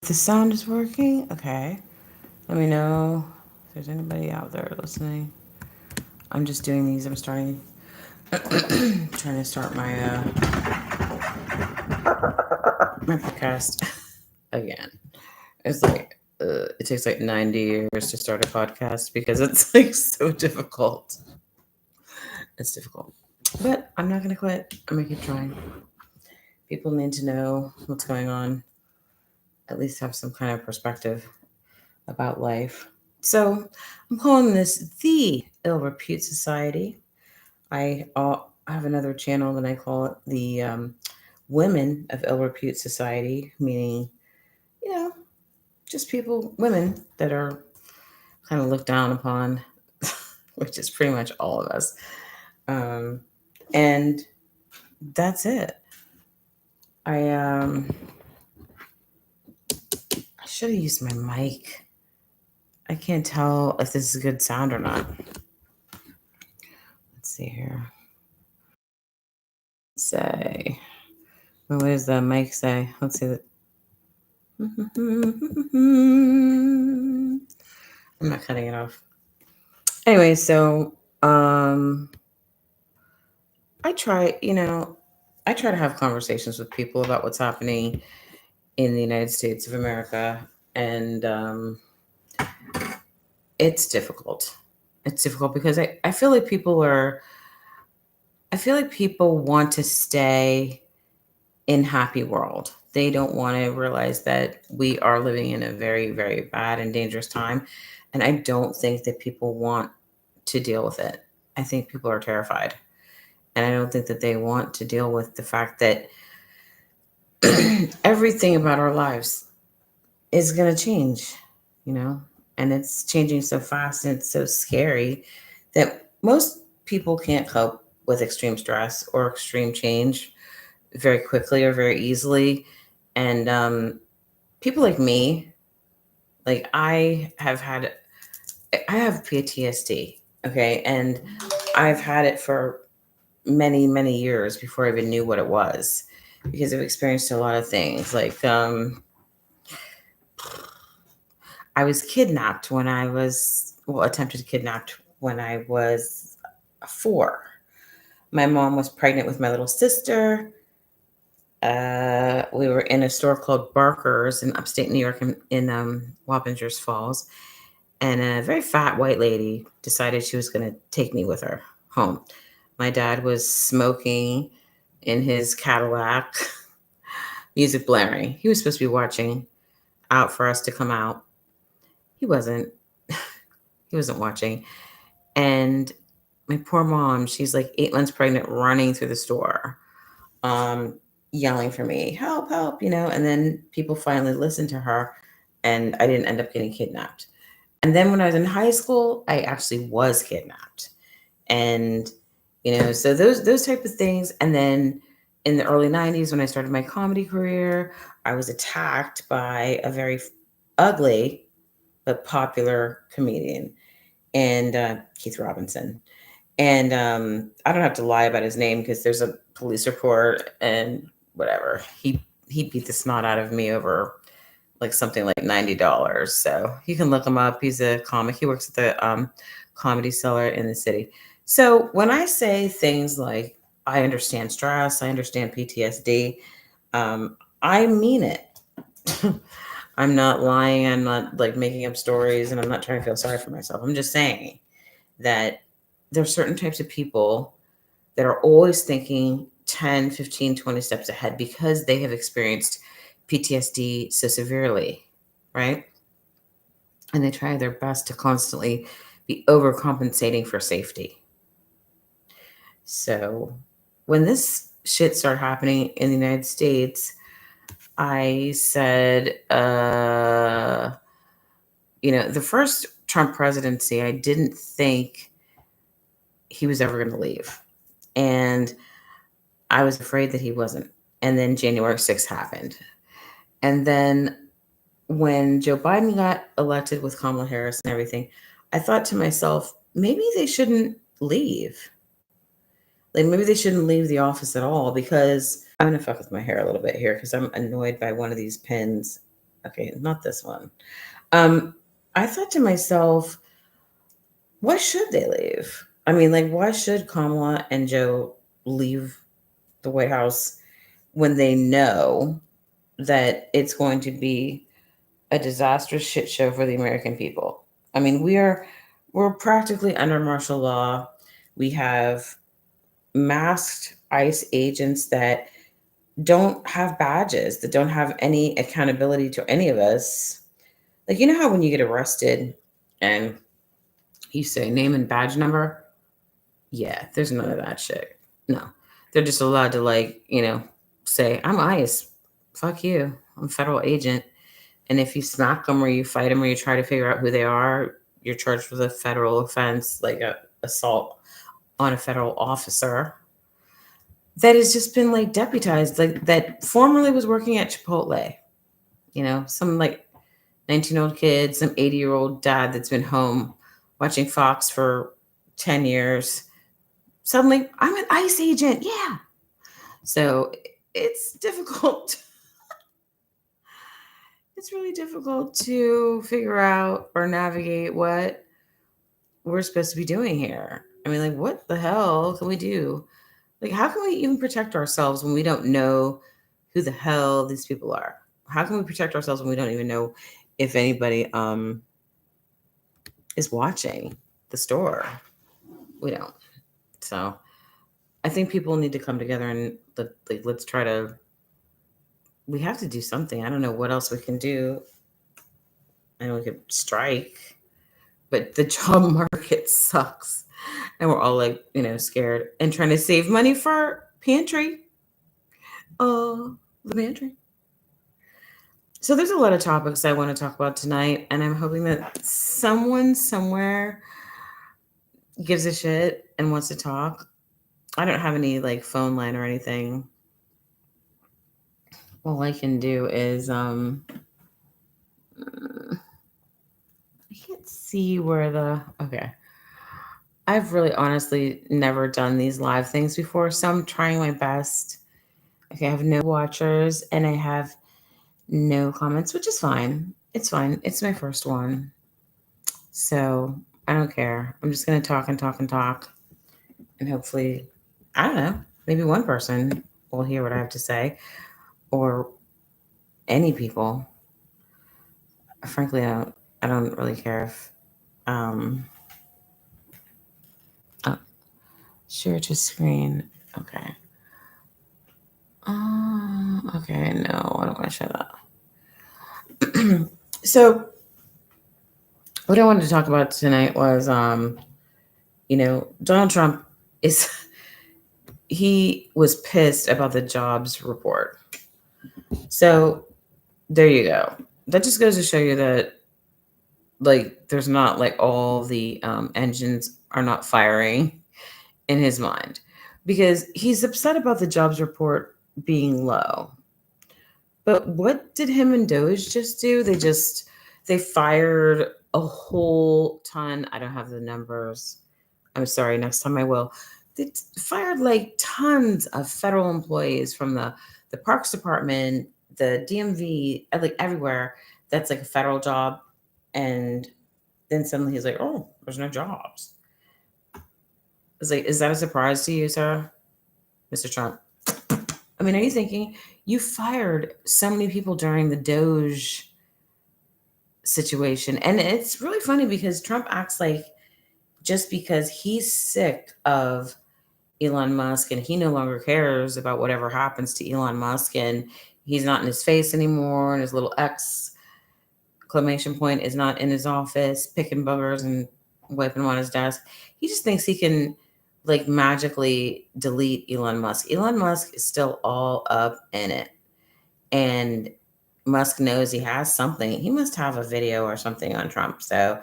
The sound is working. Okay. Let me know if there's anybody out there listening. I'm just doing these. I'm starting, trying to start my podcast again. It's like it takes like 90 years to start a podcast because it's like so difficult. It's difficult, but I'm not gonna quit. I'm gonna keep trying. People need to know what's going on. At least have some kind of perspective about life. So I'm calling this the Ill Repute Society. I have another channel and I call it the Women of Ill Repute Society, meaning, you know, just people, women that are kind of looked down upon, which is pretty much all of us. Um, and that's it. I should have used my mic. I can't tell if this is good sound or not. Let's see here. Say, what does the mic say? Let's see that. I'm not cutting it off. Anyway, so um, I try, I try to have conversations with people about what's happening in the United States of America, and it's difficult. It's difficult because I feel like I feel like people want to stay in happy world. They don't want to realize that we are living in a very, very bad and dangerous time. And I don't think that people want to deal with it. I think people are terrified. And I don't think that they want to deal with the fact that everything about our lives is going to change, you know? And it's changing so fast and it's so scary that most people can't cope with extreme stress or extreme change very quickly or very easily. And people like me, like I have PTSD, okay? And I've had it for many, many years before I even knew what it was because I've experienced a lot of things. Like, I was kidnapped when I was, well, attempted kidnapped when I was 4. My mom was pregnant with my little sister. We were in a store called Barker's in upstate New York in Wappingers Falls. And a very fat white lady decided she was going to take me with her home. My dad was smoking in his Cadillac, music blaring. He was supposed to be watching out for us to come out. He wasn't. He wasn't watching. And my poor mom, she's like 8 months pregnant, running through the store, um, yelling for me, help, help, And then people finally listened to her, and I didn't end up getting kidnapped. And then when I was in high school, I actually was kidnapped. And, so those type of things. And then in the early 90s, when I started my comedy career, I was attacked by a very ugly but popular comedian, and Keith Robinson. And I don't have to lie about his name because there's a police report and whatever. He beat the snot out of me over like something like $90. So you can look him up. He's a comic. He works at the Comedy Cellar in the city. So when I say things like I understand stress, I understand PTSD, um, I mean it. I'm not lying. I'm not like making up stories, and I'm not trying to feel sorry for myself. I'm just saying that there are certain types of people that are always thinking 10, 15, 20 steps ahead because they have experienced PTSD so severely, right? And they try their best to constantly be overcompensating for safety. So when this shit started happening in the United States, I said, the first Trump presidency, I didn't think he was ever going to leave. And I was afraid that he wasn't. And then January 6th happened. And then when Joe Biden got elected with Kamala Harris and everything, I thought to myself, maybe they shouldn't leave. Like maybe they shouldn't leave the office at all because I'm going to fuck with my hair a little bit here because I'm annoyed by one of these pins. Okay, not this one. Um, I thought to myself, why should they leave? I mean, like, why should Kamala and Joe leave the White House when they know that it's going to be a disastrous shit show for the American people? I mean, we're practically under martial law. We have masked ICE agents that don't have badges, that don't have any accountability to any of us. Like, you know how when you get arrested and you say name and badge number? Yeah, there's none of that shit. No. They're just allowed to, like, say, I'm ICE. Fuck you. I'm a federal agent. And if you smack them or you fight them or you try to figure out who they are, you're charged with a federal offense, like a assault on a federal officer that has just been like deputized, like that formerly was working at Chipotle. Some like 19-year-old kid, some 80-year-old dad that's been home watching Fox for 10 years. Suddenly, I'm an ICE agent. Yeah. So it's difficult. It's really difficult to figure out or navigate what we're supposed to be doing here. I mean, like, what the hell can we do? Like, how can we even protect ourselves when we don't know who the hell these people are? How can we protect ourselves when we don't even know if anybody is watching the store? We don't. So I think people need to come together and let's try to. We have to do something. I don't know what else we can do. I know we could strike, but the job market sucks, and we're all like, scared and trying to save money for pantry. The pantry. So there's a lot of topics I want to talk about tonight, and I'm hoping that someone somewhere gives a shit and wants to talk. I don't have any like phone line or anything. All I can do is I can't see where okay. I've really honestly never done these live things before, so I'm trying my best. Okay, I have no watchers and I have no comments, which is fine. It's fine. It's my first one. So I don't care. I'm just going to talk and talk and talk. And hopefully, I don't know, maybe one person will hear what I have to say or any people. Frankly, I don't really care if, oh, share to screen. Okay. Okay. No, I don't want to show that. So what I wanted to talk about tonight was, Donald Trump is he was pissed about the jobs report. So there you go. That just goes to show you that like there's not like all the engines are not firing in his mind because he's upset about the jobs report being low. But what did him and Doge just do? They fired a whole ton. I don't have the numbers. I'm sorry, next time I will. They fired like tons of federal employees from the Parks Department, the DMV, like everywhere. That's like a federal job. And then suddenly he's like, oh, there's no jobs. It's like, is that a surprise to you, sir? Mr. Trump? I mean, are you thinking you fired so many people during the Doge situation? And it's really funny because Trump acts like just because he's sick of Elon Musk and he no longer cares about whatever happens to Elon Musk and he's not in his face anymore and his little exclamation point is not in his office picking buggers and wiping them on his desk. He just thinks he can like magically delete Elon Musk. Elon Musk is still all up in it. And Musk knows he has something. He must have a video or something on Trump. So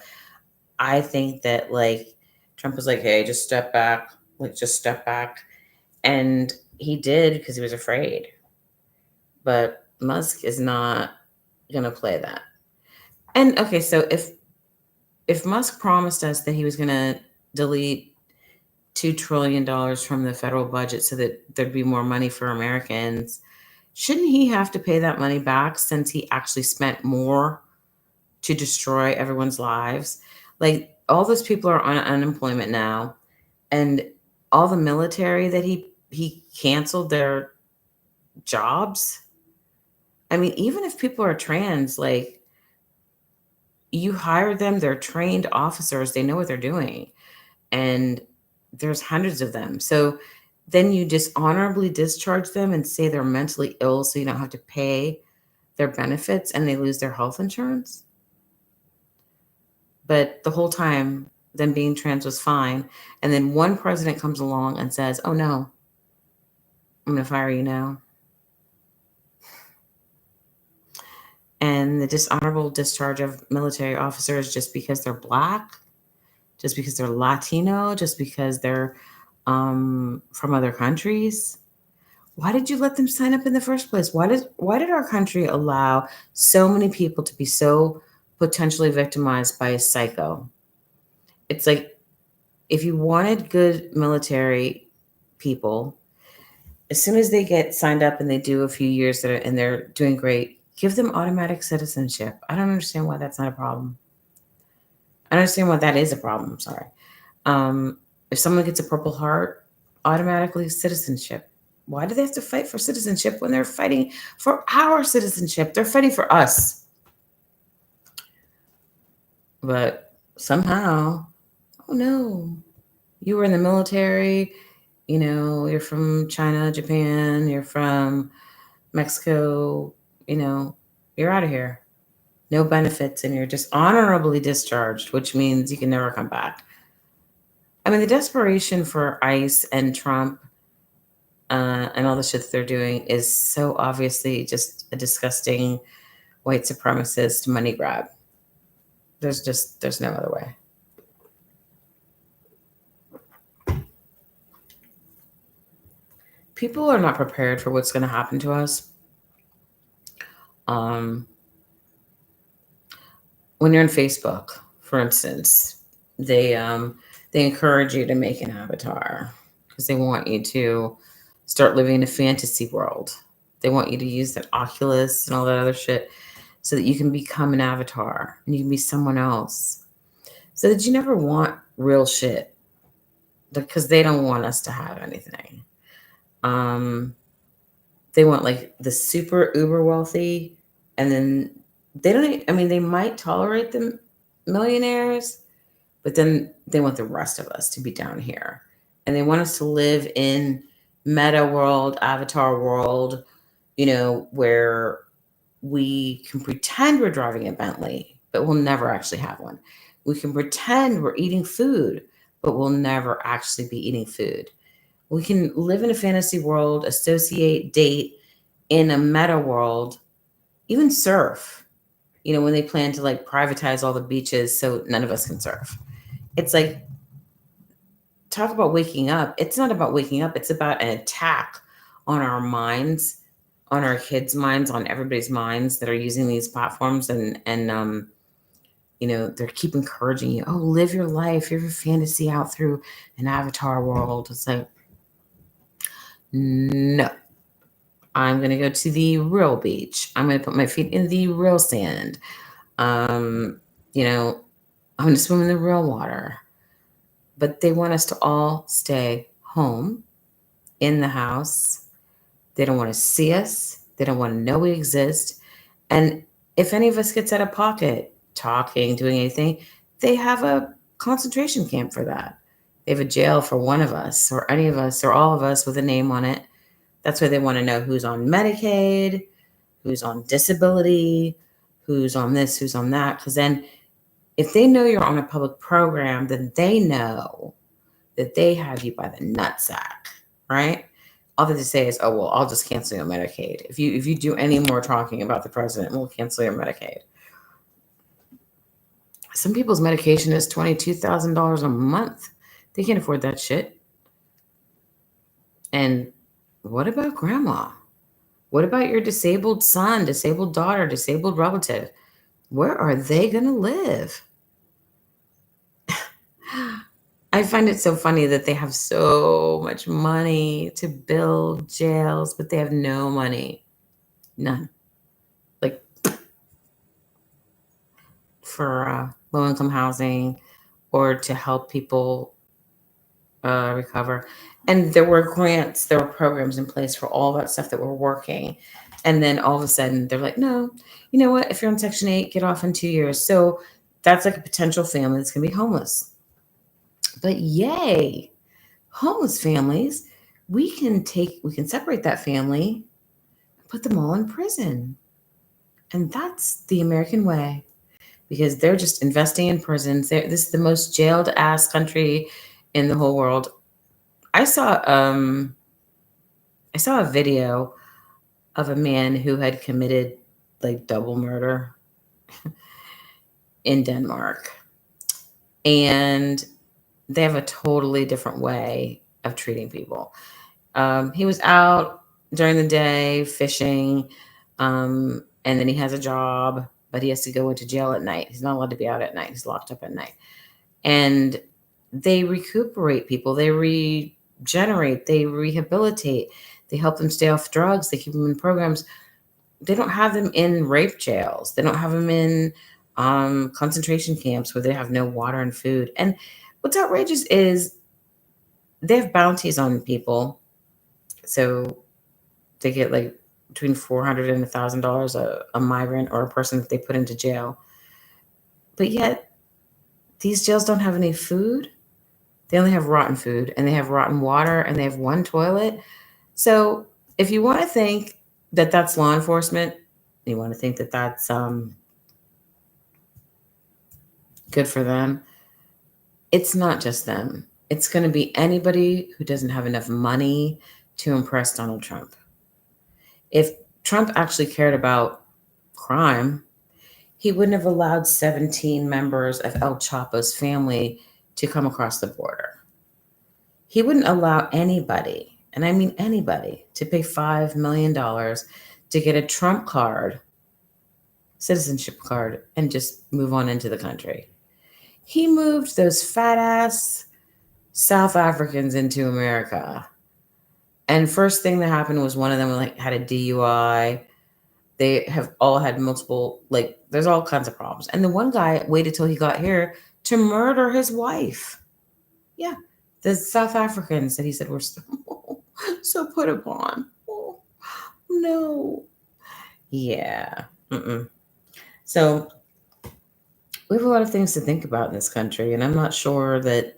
I think that like Trump was like, hey, just step back. Like, just step back. And he did because he was afraid. But Musk is not going to play that. And okay, so if Musk promised us that he was going to delete $2 trillion from the federal budget so that there'd be more money for Americans, Shouldn't he have to pay that money back since he actually spent more to destroy everyone's lives? Like all those people are on unemployment now, and all the military that he canceled their jobs. I mean, even if people are trans, like you hire them, they're trained officers, they know what they're doing. And there's hundreds of them. So then you dishonorably discharge them and say they're mentally ill so you don't have to pay their benefits and they lose their health insurance. But the whole time, them being trans was fine. And then one president comes along and says, oh no, I'm going to fire you now. And the dishonorable discharge of military officers just because they're Black, just because they're Latino, just because they're from other countries. Why did you let them sign up in the first place? Why did our country allow so many people to be so potentially victimized by a psycho? It's like if you wanted good military people, as soon as they get signed up and they do a few years and they're doing great, give them automatic citizenship. I don't understand why that's not a problem. I don't understand why that is a problem. Sorry. If someone gets a Purple Heart, automatically citizenship. Why do they have to fight for citizenship when they're fighting for our citizenship? They're fighting for us. But somehow, oh no, you were in the military, you're from China, Japan, you're from Mexico, you're out of here. No benefits, and you're just honorably discharged, which means you can never come back. I mean, the desperation for ICE and Trump and all the shit that they're doing is so obviously just a disgusting white supremacist money grab. There's no other way. People are not prepared for what's going to happen to us. When you're on Facebook, for instance, they encourage you to make an avatar because they want you to start living in a fantasy world. They want you to use that Oculus and all that other shit so that you can become an avatar and you can be someone else. So that you never want real shit because they don't want us to have anything. They want like the super uber wealthy, and then they don't. I mean, they might tolerate the millionaires, but then they want the rest of us to be down here, and they want us to live in meta world, avatar world, where we can pretend we're driving a Bentley, but we'll never actually have one. We can pretend we're eating food, but we'll never actually be eating food. We can live in a fantasy world, associate, date in a meta world, even surf, when they plan to like privatize all the beaches so none of us can surf. It's like, talk about waking up. It's not about waking up. It's about an attack on our minds, on our kids' minds, on everybody's minds that are using these platforms. And they keep encouraging you, oh, live your life, live your fantasy out through an avatar world. It's like, no, I'm going to go to the real beach. I'm going to put my feet in the real sand. I'm going to swim in the real water. But they want us to all stay home in the house. They don't want to see us. They don't want to know we exist. And if any of us gets out of pocket, talking, doing anything, they have a concentration camp for that. They have a jail for one of us or any of us or all of us with a name on it. That's why they want to know who's on Medicaid, who's on disability, who's on this, who's on that. Because then if they know you're on a public program, then they know that they have you by the nutsack, right? All that they say is, oh, well, I'll just cancel your Medicaid. If you do any more talking about the president, we'll cancel your Medicaid. Some people's medication is $22,000 a month. They can't afford that shit. And what about grandma? What about your disabled son, disabled daughter, disabled relative? Where are they going to live? I find it so funny that they have so much money to build jails, but they have no money None. Like for low income housing or to help people recover. And there were grants, there were programs in place for all that stuff that were working. And then all of a sudden they're like, no, you know what? If you're on Section 8, get off in 2 years. So that's like a potential family that's going to be homeless. But yay, homeless families, we can separate that family, put them all in prison. And that's the American way because they're just investing in prisons. This is the most jailed ass country in the whole world. I saw um I saw a video of a man who had committed like double murder in Denmark. And they have a totally different way of treating people. He was out during the day fishing, and then he has a job, but he has to go into jail at night. He's not allowed to be out at night. He's locked up at night. And they recuperate people. They regenerate. They rehabilitate. They help them stay off drugs. They keep them in programs. They don't have them in rape jails. They don't have them in concentration camps where they have no water and food. And what's outrageous is they have bounties on people. So they get like between $400 and $1,000 a migrant or a person that they put into jail. But yet these jails don't have any food. They only have rotten food and they have rotten water and they have one toilet. So if you want to think that that's law enforcement, you want to think that that's good for them, it's not just them. It's going to be anybody who doesn't have enough money to impress Donald Trump. If Trump actually cared about crime, he wouldn't have allowed 17 members of El Chapo's family to come across the border. He wouldn't allow anybody, and I mean anybody, to pay $5 million to get a Trump card, citizenship card, and just move on into the country. He moved those fat ass South Africans into America. And first thing that happened was one of them had a DUI. They have all had multiple, there's all kinds of problems. And the one guy waited till he got here to murder his wife. Yeah. The South Africans that he said were so put upon. Oh, no. Yeah. Mm-mm. So we have a lot of things to think about in this country. And I'm not sure that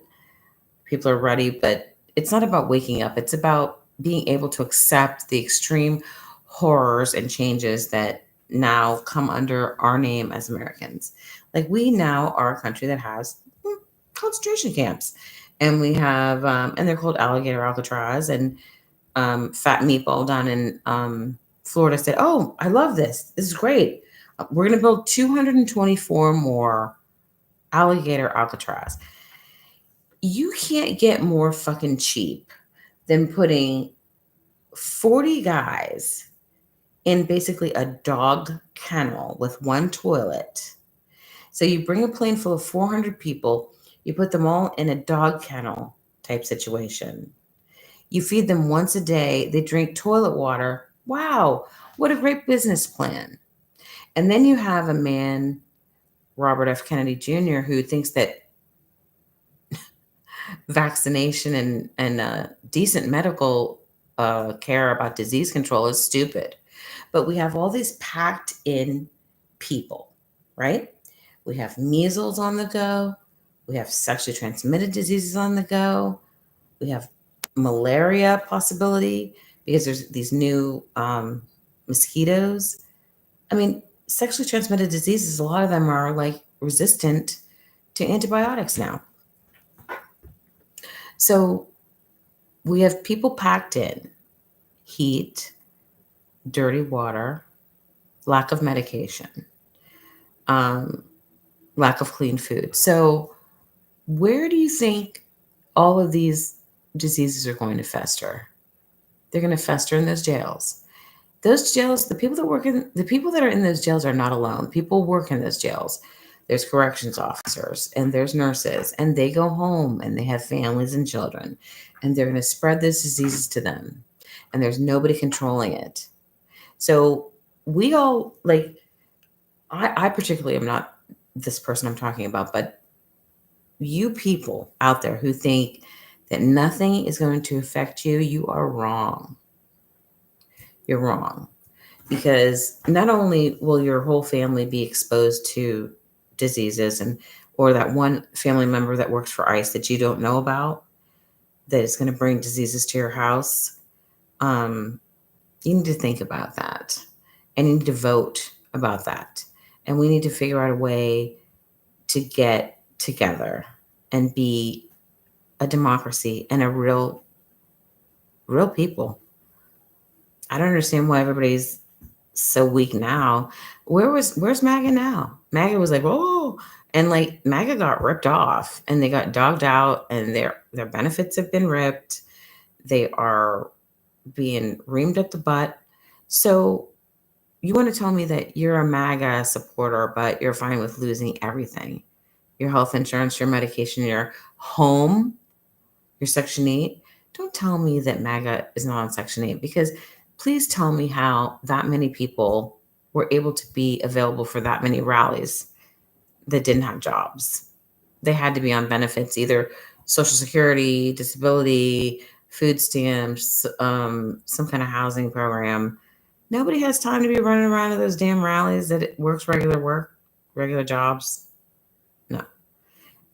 people are ready, but it's not about waking up. It's about being able to accept the extreme horrors and changes that now come under our name as Americans. Like we now are a country that has concentration camps, and we have, and they're called Alligator Alcatraz. And Fat Meatball down in Florida said, "Oh, I love this. This is great. We're going to build 224 more Alligator Alcatraz." You can't get more fucking cheap than putting 40 guys in basically a dog kennel with one toilet. So you bring a plane full of 400 people, you put them all in a dog kennel type situation. You feed them once a day, they drink toilet water. Wow, what a great business plan. And then you have a man, Robert F. Kennedy Jr., who thinks that vaccination and decent medical care about disease control is stupid. But we have all these packed in people, right? We have measles on the go. We have sexually transmitted diseases on the go. We have malaria possibility because there's these new mosquitoes. I mean, sexually transmitted diseases, a lot of them are resistant to antibiotics now. So we have people packed in: heat, dirty water, lack of medication, lack of clean food. So where do you think all of these diseases are going to fester? They're going to fester in those jails. Those jails, the people that are in those jails are not alone. People work in those jails. There's corrections officers and there's nurses, and they go home and they have families and children, and they're going to spread those diseases to them, and there's nobody controlling it. So we all like, I particularly am not this person I'm talking about, but you people out there who think that nothing is going to affect you, you are wrong. You're wrong. Because not only will your whole family be exposed to diseases and or that one family member that works for ICE that you don't know about that is going to bring diseases to your house, um, you need to think about that and you need to vote about that. And we need to figure out a way to get together and be a democracy and a real people. I don't understand why everybody's so weak now. Where's MAGA now? MAGA was like, oh, and like MAGA got ripped off and they got dogged out and their benefits have been ripped. They are being reamed up the butt. So you want to tell me that you're a MAGA supporter, but you're fine with losing everything. Your health insurance, your medication, your home, your Section 8. Don't tell me that MAGA is not on Section 8 because please tell me how that many people were able to be available for that many rallies that didn't have jobs. They had to be on benefits, either Social Security, disability, food stamps, some kind of housing program. Nobody has time to be running around to those damn rallies that it works regular work, regular jobs. No.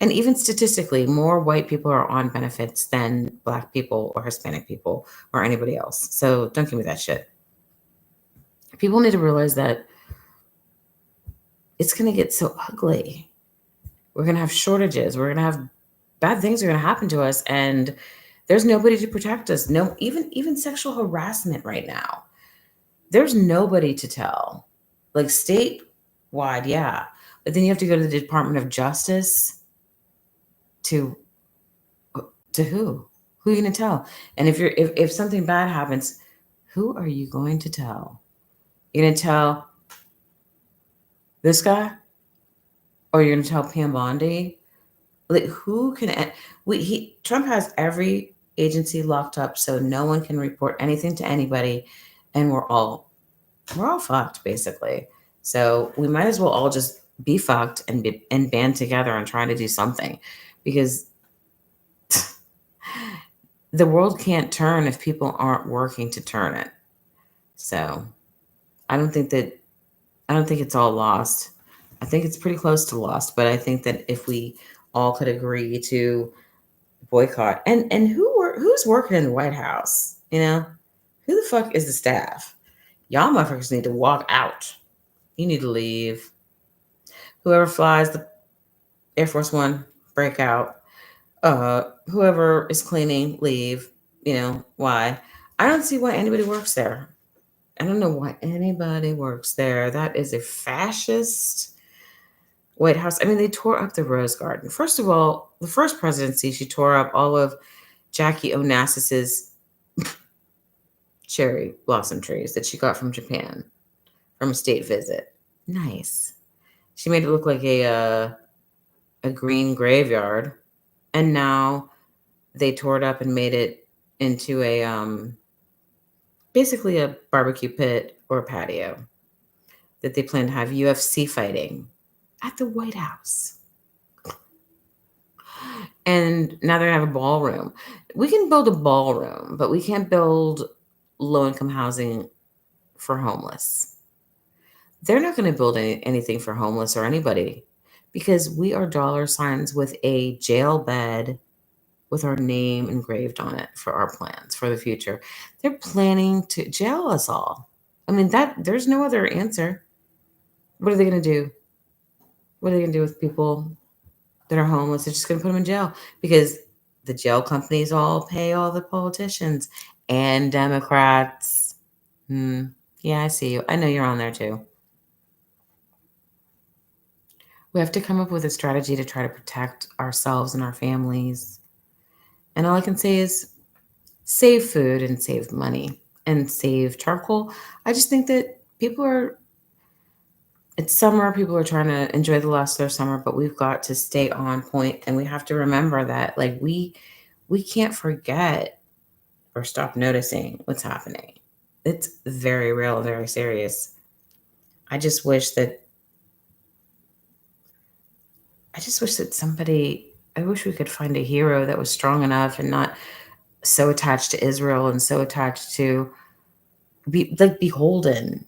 And even statistically, more white people are on benefits than Black people or Hispanic people or anybody else. So don't give me that shit. People need to realize that it's going to get so ugly. We're going to have shortages. We're going to have bad things are going to happen to us. And there's nobody to protect us. No, even sexual harassment right now. There's nobody to tell. Like statewide, yeah. But then you have to go to the Department of Justice to who? Who are you going to tell? And if something bad happens, who are you going to tell? You're going to tell this guy, or you're going to tell Pam Bondi? Like who can? Trump has every agency locked up, so no one can report anything to anybody, and we're all fucked basically. So we might as well all just be fucked and band together and try to do something, because the world can't turn if people aren't working to turn it. So I don't think it's all lost. I think it's pretty close to lost, but I think that if we all could agree to boycott and who's working in the White House, who the fuck is the staff? Y'all motherfuckers need to walk out. You need to leave. Whoever flies the Air Force One, break out. Whoever is cleaning, leave. Why? I don't see why anybody works there. I don't know why anybody works there. That is a fascist White House. I mean, they tore up the Rose Garden. First of all, the first presidency, she tore up all of Jackie Onassis's cherry blossom trees that she got from Japan from a state visit. Nice. She made it look like a green graveyard, and now they tore it up and made it into a basically a barbecue pit or a patio that they plan to have UFC fighting at the White House. And now they're gonna have a ballroom. We can build a ballroom, but we can't build low-income housing for homeless. They're not going to build anything for homeless or anybody, because we are dollar signs with a jail bed with our name engraved on it for our plans for the future. They're planning to jail us all. I mean, there's no other answer. What are they going to do? What are they going to do with people that are homeless? They're just going to put them in jail, because the jail companies all pay all the politicians and Democrats. Yeah, I see you. I know you're on there too. We have to come up with a strategy to try to protect ourselves and our families. And all I can say is save food and save money and save charcoal. I just think that it's summer, people are trying to enjoy the last of their summer, but we've got to stay on point, and we have to remember that like we can't forget or stop noticing what's happening. It's very real, very serious. I just wish that I just wish that somebody I wish we could find a hero that was strong enough and not so attached to Israel and so attached to be like beholden.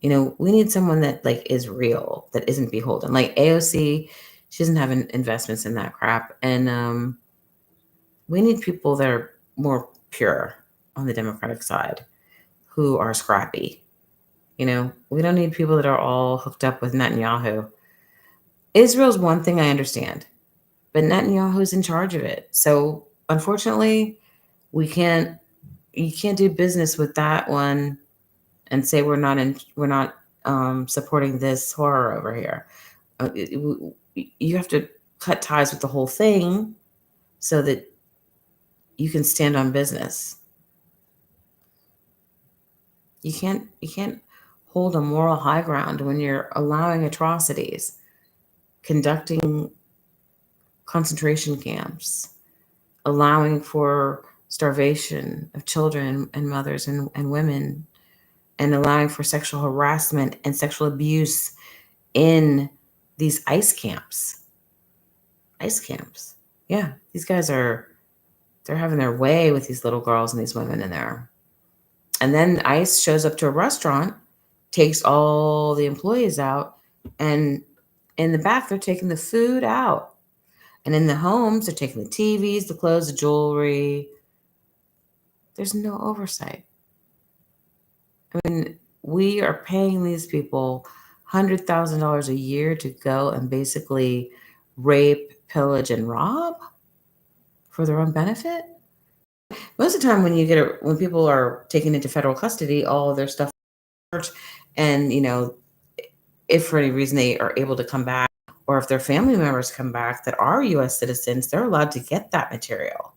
We need someone that like is real, that isn't beholden. Like AOC, she doesn't have investments in that crap. And we need people that are more pure on the Democratic side who are scrappy. We don't need people that are all hooked up with Netanyahu. Israel's one thing I understand, but Netanyahu's in charge of it. So unfortunately, we can't you can't do business with that one and say we're not supporting this horror over here. You have to cut ties with the whole thing so that you can stand on business. You can't hold a moral high ground when you're allowing atrocities, conducting concentration camps, allowing for starvation of children and mothers and women, and allowing for sexual harassment and sexual abuse in these ice camps. Ice camps. Yeah, these guys they're having their way with these little girls and these women in there. And then ICE shows up to a restaurant, takes all the employees out, and in the back they're taking the food out. And in the homes, they're taking the TVs, the clothes, the jewelry. There's no oversight. I mean, we are paying these people $100,000 a year to go and basically rape, pillage, and rob for their own benefit. Most of the time, when people are taken into federal custody, all of their stuff, and if for any reason they are able to come back, or if their family members come back that are U.S. citizens, they're allowed to get that material,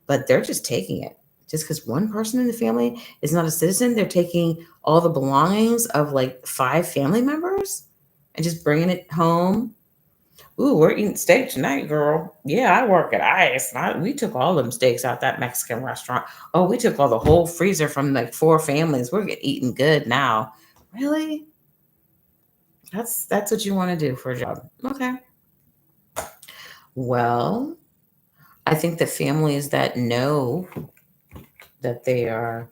but they're just taking it. Just because one person in the family is not a citizen, they're taking all the belongings of like 5 family members and just bringing it home. Ooh, we're eating steak tonight, girl. Yeah, I work at ICE. We took all them steaks out that Mexican restaurant. Oh, we took all the whole freezer from like 4 families. We're eating good now. Really? That's what you want to do for a job. Okay. Well, I think the families that know that they are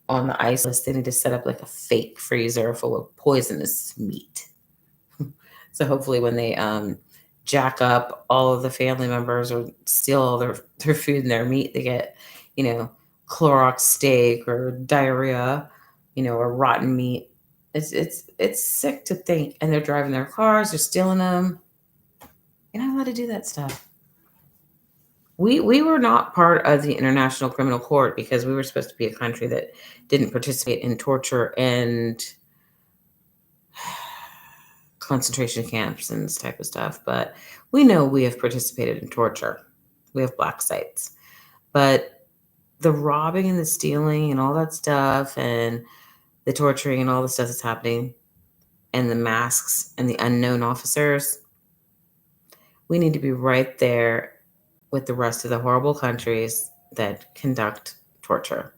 on the ICE list, they need to set up like a fake freezer full of poisonous meat. So hopefully when they jack up all of the family members or steal all their food and their meat, they get, Clorox steak or diarrhea, or rotten meat. It's sick to think. And they're driving their cars, they're stealing them. You're not allowed to do that stuff. We were not part of the International Criminal Court because we were supposed to be a country that didn't participate in torture and concentration camps and this type of stuff. But we know we have participated in torture. We have black sites. But the robbing and the stealing and all that stuff and the torturing and all the stuff that's happening and the masks and the unknown officers, we need to be right there with the rest of the horrible countries that conduct torture.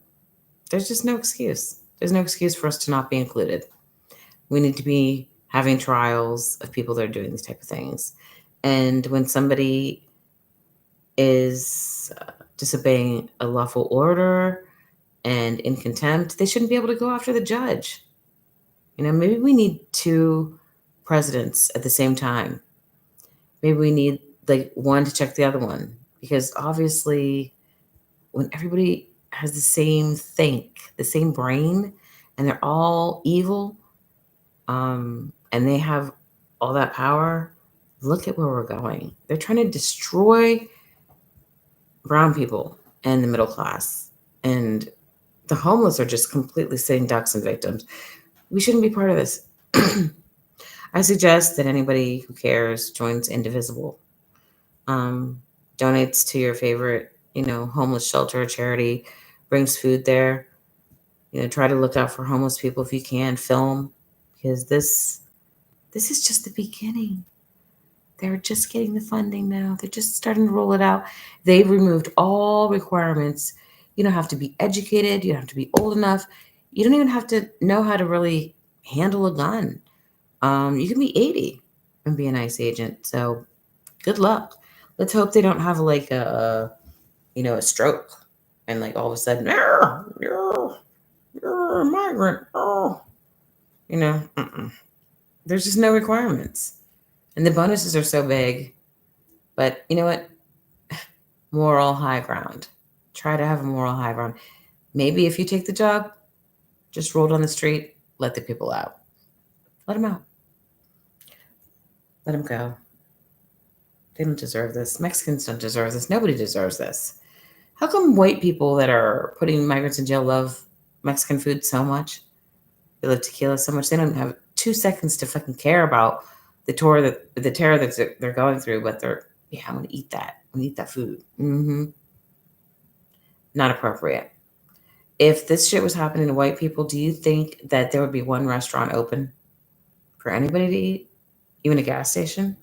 There's just no excuse. There's no excuse for us to not be included. We need to be having trials of people that are doing these type of things. And when somebody is disobeying a lawful order and in contempt, they shouldn't be able to go after the judge. Maybe we need 2 presidents at the same time. Maybe we need like one to check the other one, because obviously when everybody has the same the same brain, and they're all evil, and they have all that power, look at where we're going. They're trying to destroy brown people and the middle class, and the homeless are just completely sitting ducks and victims. We shouldn't be part of this. I suggest that anybody who cares joins Indivisible, donates to your favorite, homeless shelter or charity, brings food there. Try to look out for homeless people if you can. Film, because this is just the beginning. They're just getting the funding now. They're just starting to roll it out. They've removed all requirements. You don't have to be educated. You don't have to be old enough. You don't even have to know how to really handle a gun. You can be 80 and be an ICE agent. So good luck. Let's hope they don't have like a stroke and like all of a sudden, you're a migrant. Oh, there's just no requirements. And the bonuses are so big. But you know what? Moral high ground. Try to have a moral high ground. Maybe if you take the job, just roll down the street, let the people out. Let them out. Let them go. They don't deserve this. Mexicans don't deserve this. Nobody deserves this. How come white people that are putting migrants in jail love Mexican food so much? They love tequila so much. They don't have 2 seconds to fucking care about the terror that they're going through, but I'm gonna eat that. I'm gonna eat that food. Not appropriate. If this shit was happening to white people, do you think that there would be one restaurant open for anybody to eat? Even a gas station?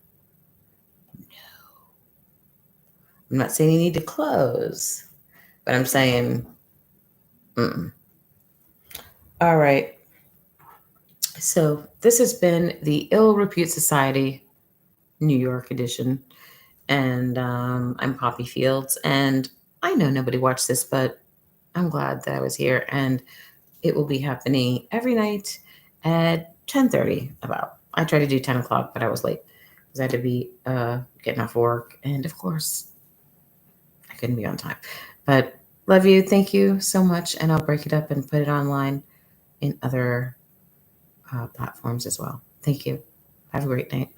I'm not saying you need to close, but I'm saying, all right. So this has been the Ill Repute Society New York edition. And I'm Poppy Fields. And I know nobody watched this, but I'm glad that I was here. And it will be happening every night at 10:30 about. I tried to do 10 o'clock, but I was late because I had to be getting off work. And of course, I couldn't be on time. But love you. Thank you so much. And I'll break it up and put it online in other platforms as well. Thank you. Have a great night.